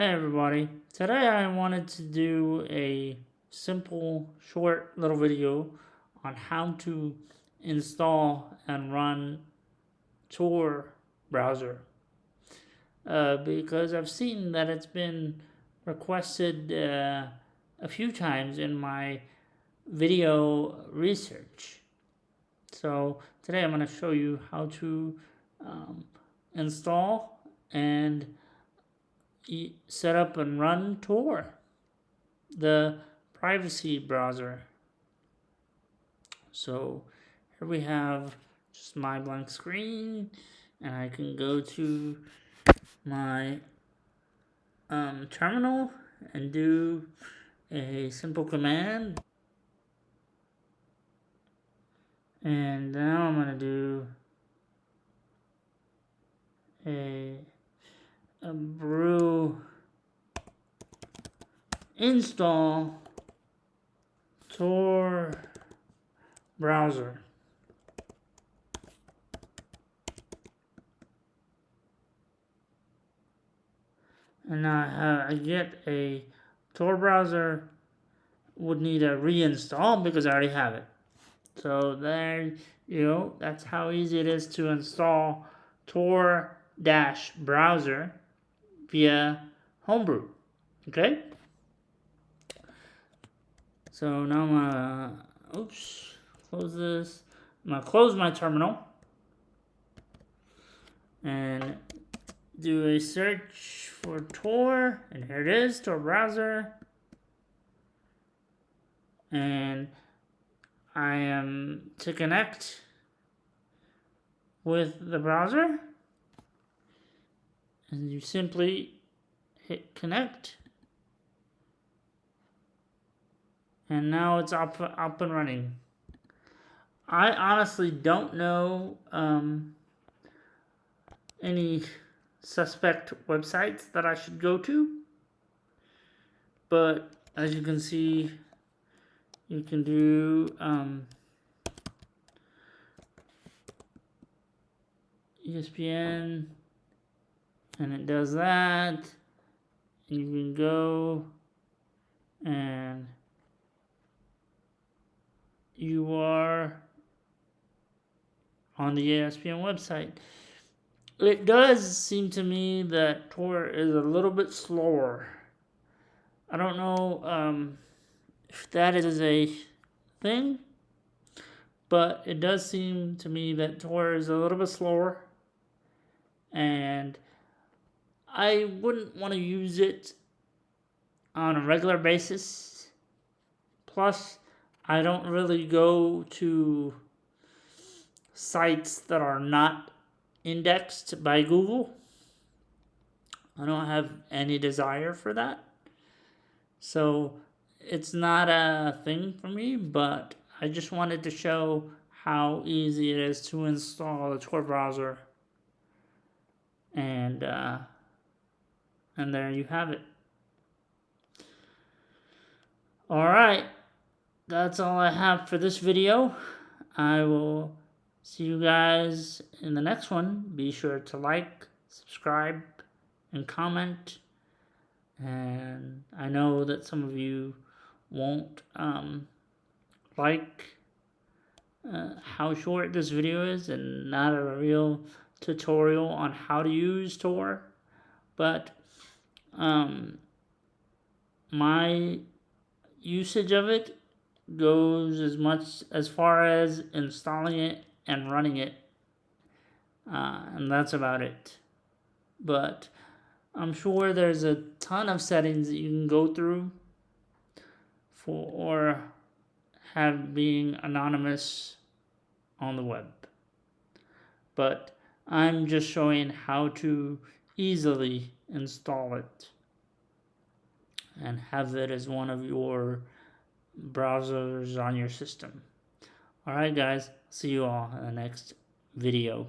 Hey everybody, today I wanted to do a simple short little video on how to install and run Tor Browser because I've seen that it's been requested a few times in my video research. So today I'm going to show you how to install and set up and run Tor, the privacy browser. So here we have just my blank screen, and I can go to my terminal and do a simple command. And now I'm going to do a brew install Tor Browser. And now I get a Tor Browser would need a reinstall because I already have it. So there you go. That's how easy it is to install Tor-Browser via Homebrew. Okay? So now I'm gonna, close this. I'm gonna close my terminal and do a search for Tor, and here it is, Tor Browser. And I am to connect with the browser, and you simply hit connect, and now it's up and running. I honestly don't know any suspect websites that I should go to, but as you can see, you can do ESPN, and it does that, and you can go and you are on the ESPN website. It does seem to me that Tor is a little bit slower. I don't know if that is a thing, but it does seem to me that Tor is a little bit slower, and I wouldn't want to use it on a regular basis. Plus, I don't really go to sites that are not indexed by Google. I don't have any desire for that. So it's not a thing for me, but I just wanted to show how easy it is to install the Tor browser. And there you have it. Alright, that's all I have for this video. I will see you guys in the next one. Be sure to like, subscribe, and comment. And I know that some of you won't like how short this video is and not a real tutorial on how to use Tor, but my usage of it goes as far as installing it and running it, and that's about it. But I'm sure there's a ton of settings that you can go through for have being anonymous on the web. But I'm just showing how to easily install it and have it as one of your browsers on your system. Alright guys, see you all in the next video.